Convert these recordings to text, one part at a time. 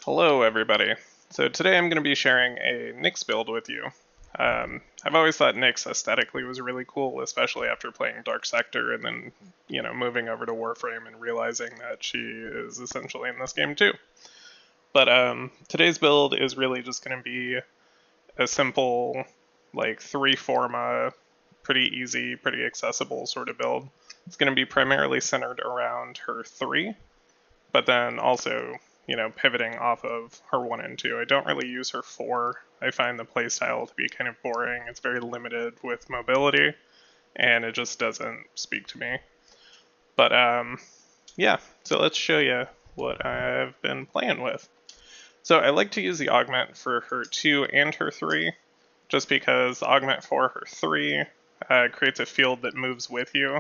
Hello everybody. So today I'm going to be sharing a Nyx build with you. I've always thought Nyx aesthetically was really cool, especially after playing Dark Sector and then, moving over to Warframe and realizing that she is essentially in this game too. But today's build is really just going to be a simple, like 3 forma, pretty easy, pretty accessible sort of build. It's going to be primarily centered around her 3, but then also, pivoting off of her 1 and 2. I don't really use her 4. I find the playstyle to be kind of boring. It's very limited with mobility, and it just doesn't speak to me. But yeah, so let's show you what I've been playing with. So I like to use the augment for her 2 and her 3, just because the augment for her 3 creates a field that moves with you,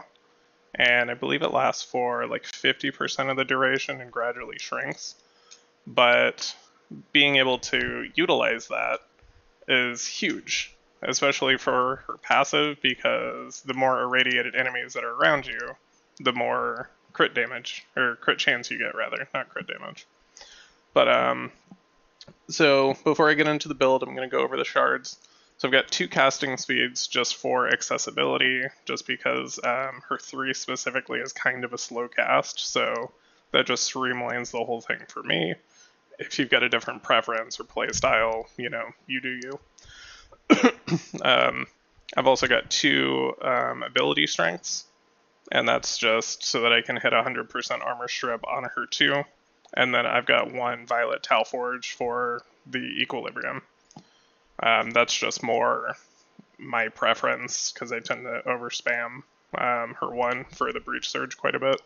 and I believe it lasts for like 50% of the duration and gradually shrinks. But being able to utilize that is huge, especially for her passive, because the more irradiated enemies that are around you, the more crit damage, or crit chance you get rather, not crit damage. But so before I get into the build, I'm going to go over the shards. So I've got 2 casting speeds just for accessibility, just because her 3 specifically is kind of a slow cast, so that just streamlines the whole thing for me. If you've got a different preference or play style, you do you. I've also got 2 ability strengths, and that's just so that I can hit 100% armor strip on her 2. And then I've got 1 Violet Talforge for the equilibrium. That's just more my preference because I tend to overspam her 1 for the Breach Surge quite a bit.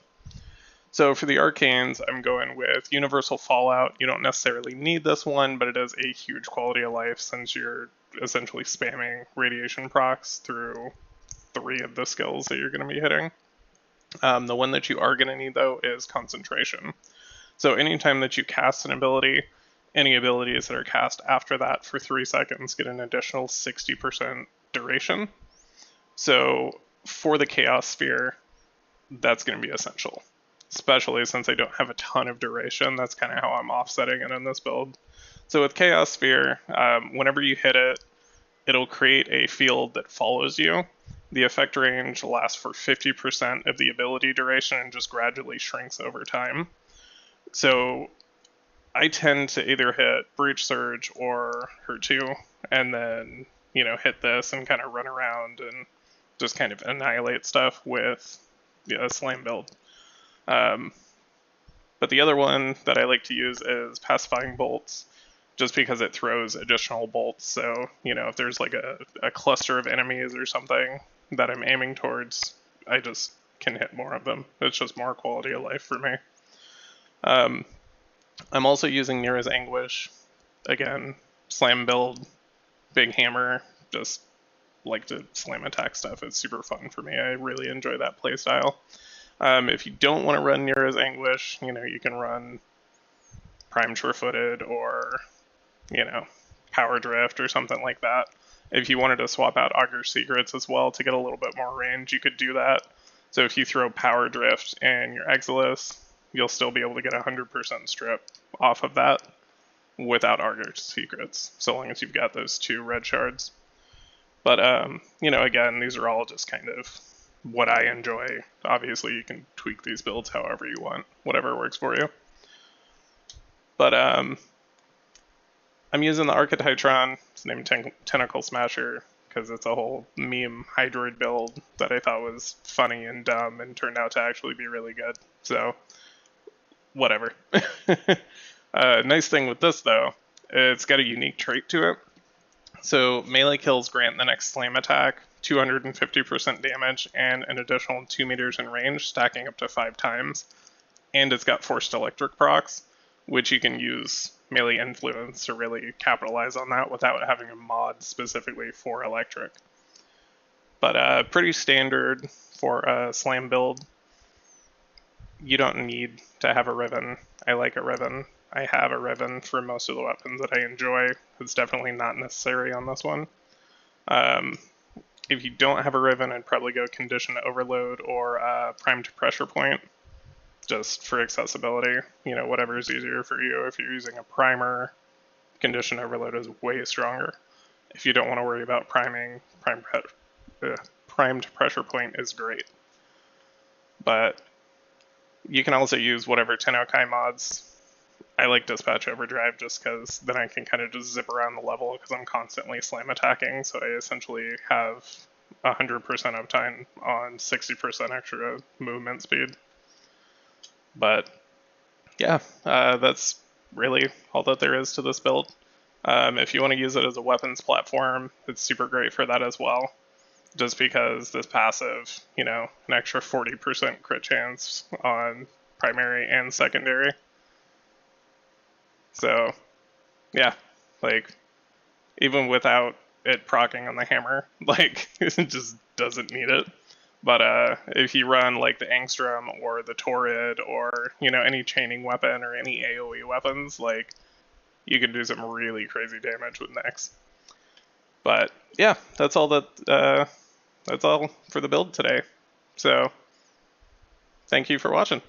So for the arcanes, I'm going with Universal Fallout. You don't necessarily need this one, but it is a huge quality of life since you're essentially spamming radiation procs through 3 of the skills that you're going to be hitting. The one that you are going to need, though, is Concentration. So anytime that you cast an ability, any abilities that are cast after that for 3 seconds get an additional 60% duration. So for the Chaos Sphere, that's going to be essential. Especially since I don't have a ton of duration, that's kind of how I'm offsetting it in this build. So with Chaos Sphere, whenever you hit it, it'll create a field that follows you. The effect range lasts for 50% of the ability duration and just gradually shrinks over time. So I tend to either hit Breach Surge or her 2, and then, hit this and kind of run around and just kind of annihilate stuff with a slam build. But the other one that I like to use is Pacifying Bolts, just because it throws additional bolts. So, if there's like a cluster of enemies or something that I'm aiming towards, I just can hit more of them. It's just more quality of life for me. I'm also using Nira's Anguish. Again, slam build, big hammer, just like to slam attack stuff. It's super fun for me. I really enjoy that playstyle. If you don't want to run Nira's Anguish, you can run Prime Sure-Footed or, Power Drift or something like that. If you wanted to swap out Augur's Secrets as well to get a little bit more range, you could do that. So if you throw Power Drift and your Exilis, you'll still be able to get 100% strip off of that without Augur's Secrets, so long as you've got those 2 red shards. But, again, these are all just kind of what I enjoy. Obviously, you can tweak these builds however you want, whatever works for you. But I'm using the Arca Titron. It's named Tentacle Smasher because it's a whole meme Hydroid build that I thought was funny and dumb and turned out to actually be really good. So, whatever. Nice thing with this, though, it's got a unique trait to it. So melee kills grant the next slam attack 250% damage and an additional 2 meters in range, stacking up to 5 times. And it's got Forced Electric procs, which you can use melee influence to really capitalize on that without having a mod specifically for electric. But pretty standard for a slam build. You don't need to have a Riven. I like a Riven. I have a Riven for most of the weapons that I enjoy. It's definitely not necessary on this one. If you don't have a Riven, I'd probably go Condition Overload or Prime to Pressure Point. just for accessibility. You know, whatever's easier for you. If you're using a primer, condition overload is way stronger. If you don't want to worry about priming, primed pressure point is great. But you can also use whatever Tennokai mods. I like Dispatch Overdrive just because then I can kind of just zip around the level because I'm constantly slam attacking, so I essentially have 100% uptime on 60% extra movement speed. But yeah, that's really all that there is to this build. If you want to use it as a weapons platform, it's super great for that as well. Just because this passive, you know, an extra 40% crit chance on primary and secondary. So, yeah, like, even without it proccing on the hammer, like, it just doesn't need it. But if you run, like, the Angstrom or the Torrid or, you know, any chaining weapon or any AoE weapons, like, you can do some really crazy damage with Nyx. But, yeah, that's all for the build today. So, thank you for watching.